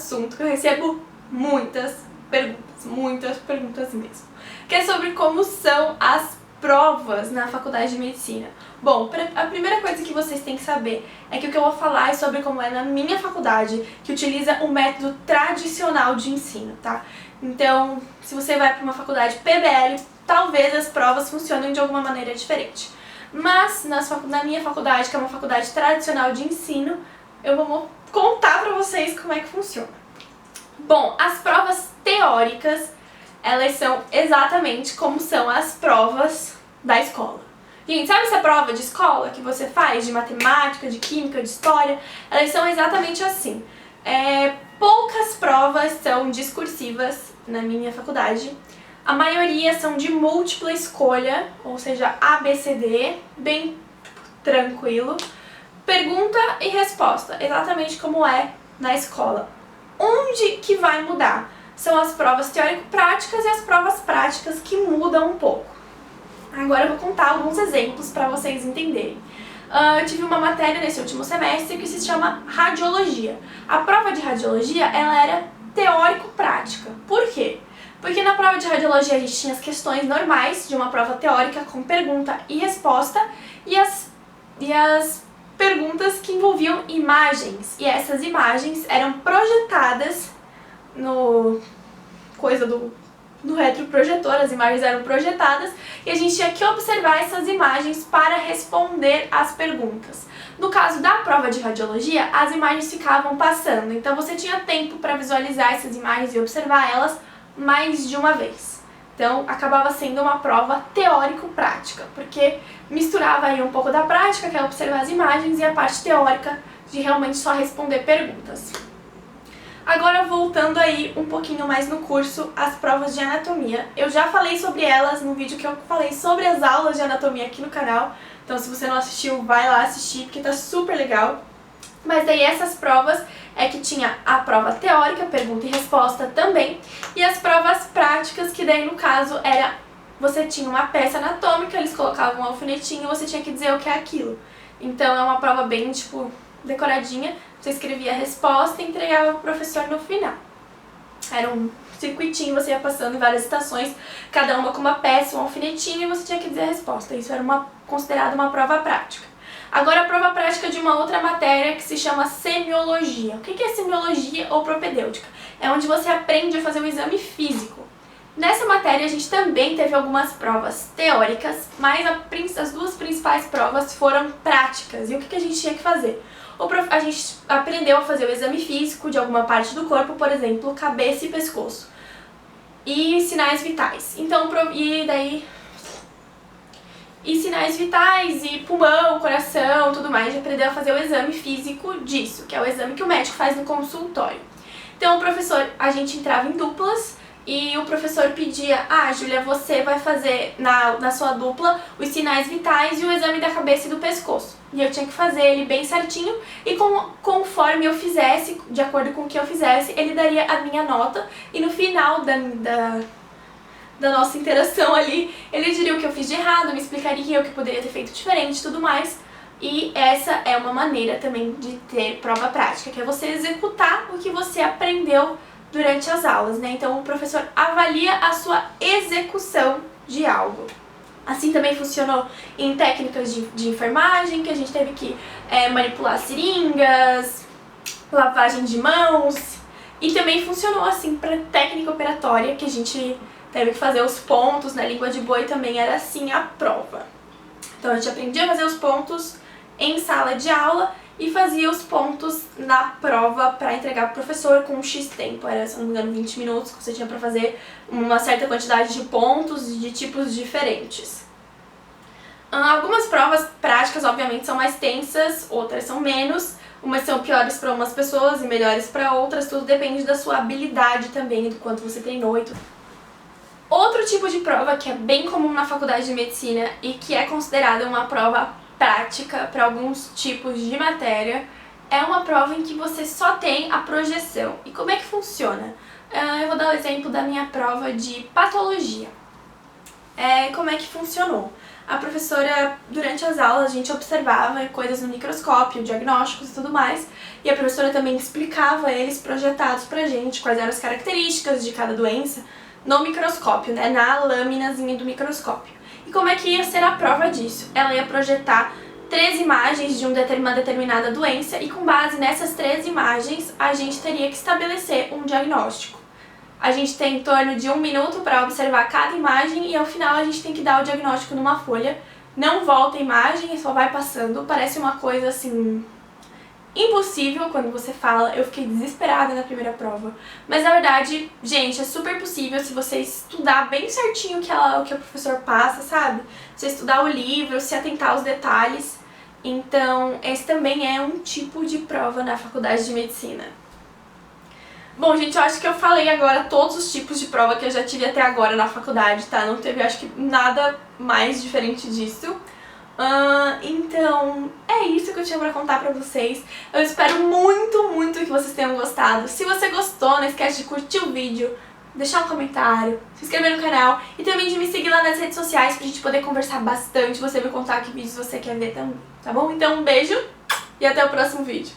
assunto que eu recebo muitas perguntas mesmo, que é sobre como são as provas na faculdade de medicina. Bom, a primeira coisa que vocês têm que saber é que o que eu vou falar é sobre como é na minha faculdade, que utiliza um método tradicional de ensino, tá? Então, se você vai para uma faculdade PBL, talvez as provas funcionem de alguma maneira diferente. Mas na minha faculdade, que é uma faculdade tradicional de ensino, eu vou contar para vocês como é que funciona. Bom, as provas teóricas, elas são exatamente como são as provas da escola. Gente, sabe essa prova de escola que você faz de matemática, de química, de história? Elas são exatamente assim. Poucas provas são discursivas na minha faculdade. A maioria são de múltipla escolha, ou seja, ABCD, bem tranquilo. Pergunta e resposta, exatamente como é na escola. Onde que vai mudar? São as provas teórico-práticas e as provas práticas que mudam um pouco. Agora eu vou contar alguns exemplos para vocês entenderem. Eu tive uma matéria nesse último semestre que se chama radiologia. A prova de radiologia, ela era teórico-prática. Por quê? Porque na prova de radiologia a gente tinha as questões normais de uma prova teórica com pergunta e resposta e as perguntas que envolviam imagens. E essas imagens eram projetadas no retroprojetor, as imagens eram projetadas e a gente tinha que observar essas imagens para responder as perguntas. No caso da prova de radiologia, as imagens ficavam passando, então você tinha tempo para visualizar essas imagens e observar elas mais de uma vez. Então, acabava sendo uma prova teórico-prática, porque misturava aí um pouco da prática, que é observar as imagens, e a parte teórica de realmente só responder perguntas. Agora, voltando aí um pouquinho mais no curso, as provas de anatomia. Eu já falei sobre elas no vídeo que eu falei sobre as aulas de anatomia aqui no canal, então se você não assistiu, vai lá assistir, porque tá super legal. Mas daí essas provas é que tinha a prova teórica, pergunta e resposta também, e as provas práticas, que daí no caso era, você tinha uma peça anatômica, eles colocavam um alfinetinho e você tinha que dizer o que é aquilo. Então é uma prova bem, decoradinha, você escrevia a resposta e entregava pro professor no final. Era um circuitinho, você ia passando em várias estações, cada uma com uma peça, um alfinetinho, e você tinha que dizer a resposta. Isso era considerado uma prova prática. Agora a prova prática de uma outra matéria que se chama semiologia. O que é semiologia ou propedêutica? É onde você aprende a fazer um exame físico. Nessa matéria a gente também teve algumas provas teóricas, mas as duas principais provas foram práticas. E o que a gente tinha que fazer? A gente aprendeu a fazer o exame físico de alguma parte do corpo, por exemplo, cabeça e pescoço. E sinais vitais. E sinais vitais, e pulmão, coração, tudo mais, de aprender a fazer o exame físico disso, que é o exame que o médico faz no consultório. Então a gente entrava em duplas e o professor pedia, Júlia, você vai fazer na sua dupla os sinais vitais e o exame da cabeça e do pescoço. E eu tinha que fazer ele bem certinho e conforme eu fizesse, de acordo com o que eu fizesse, ele daria a minha nota e no final da nossa interação ali, ele diria o que eu fiz de errado, me explicaria o que poderia ter feito diferente e tudo mais. E essa é uma maneira também de ter prova prática, que é você executar o que você aprendeu durante as aulas, né? Então o professor avalia a sua execução de algo. Assim também funcionou em técnicas de enfermagem, que a gente teve que manipular seringas, lavagem de mãos. E também funcionou assim para técnica operatória, que a gente teve que fazer os pontos, na língua de boi também era assim a prova. Então a gente aprendia a fazer os pontos em sala de aula e fazia os pontos na prova para entregar para o professor com um X tempo. Era, se não me engano, 20 minutos que você tinha para fazer uma certa quantidade de pontos de tipos diferentes. Algumas provas práticas, obviamente, são mais tensas, outras são menos. Umas são piores para umas pessoas e melhores para outras, tudo depende da sua habilidade também, do quanto você treinou e tudo. Outro tipo de prova que é bem comum na faculdade de medicina e que é considerada uma prova prática para alguns tipos de matéria é uma prova em que você só tem a projeção. E como é que funciona? Eu vou dar o exemplo da minha prova de patologia. como é que funcionou. A professora, durante as aulas, a gente observava coisas no microscópio, diagnósticos e tudo mais, e a professora também explicava eles projetados pra gente, quais eram as características de cada doença no microscópio, né, na lâminazinha do microscópio. E como é que ia ser a prova disso? Ela ia projetar 3 imagens de uma determinada doença e com base nessas 3 imagens a gente teria que estabelecer um diagnóstico. A gente tem em torno de 1 minuto para observar cada imagem e ao final a gente tem que dar o diagnóstico numa folha. Não volta a imagem e só vai passando. Parece uma coisa assim impossível quando você fala. Eu fiquei desesperada na primeira prova. Mas na verdade, gente, é super possível se você estudar bem certinho o que o professor passa, sabe? Se você estudar o livro, se atentar aos detalhes. Então, esse também é um tipo de prova na faculdade de medicina. Bom, gente, eu acho que eu falei agora todos os tipos de prova que eu já tive até agora na faculdade, tá? Não teve, acho que, nada mais diferente disso. Então, é isso que eu tinha pra contar pra vocês. Eu espero muito, muito que vocês tenham gostado. Se você gostou, não esquece de curtir o vídeo, deixar um comentário, se inscrever no canal e também de me seguir lá nas redes sociais pra gente poder conversar bastante, você me contar que vídeos você quer ver também, tá bom? Então, um beijo e até o próximo vídeo.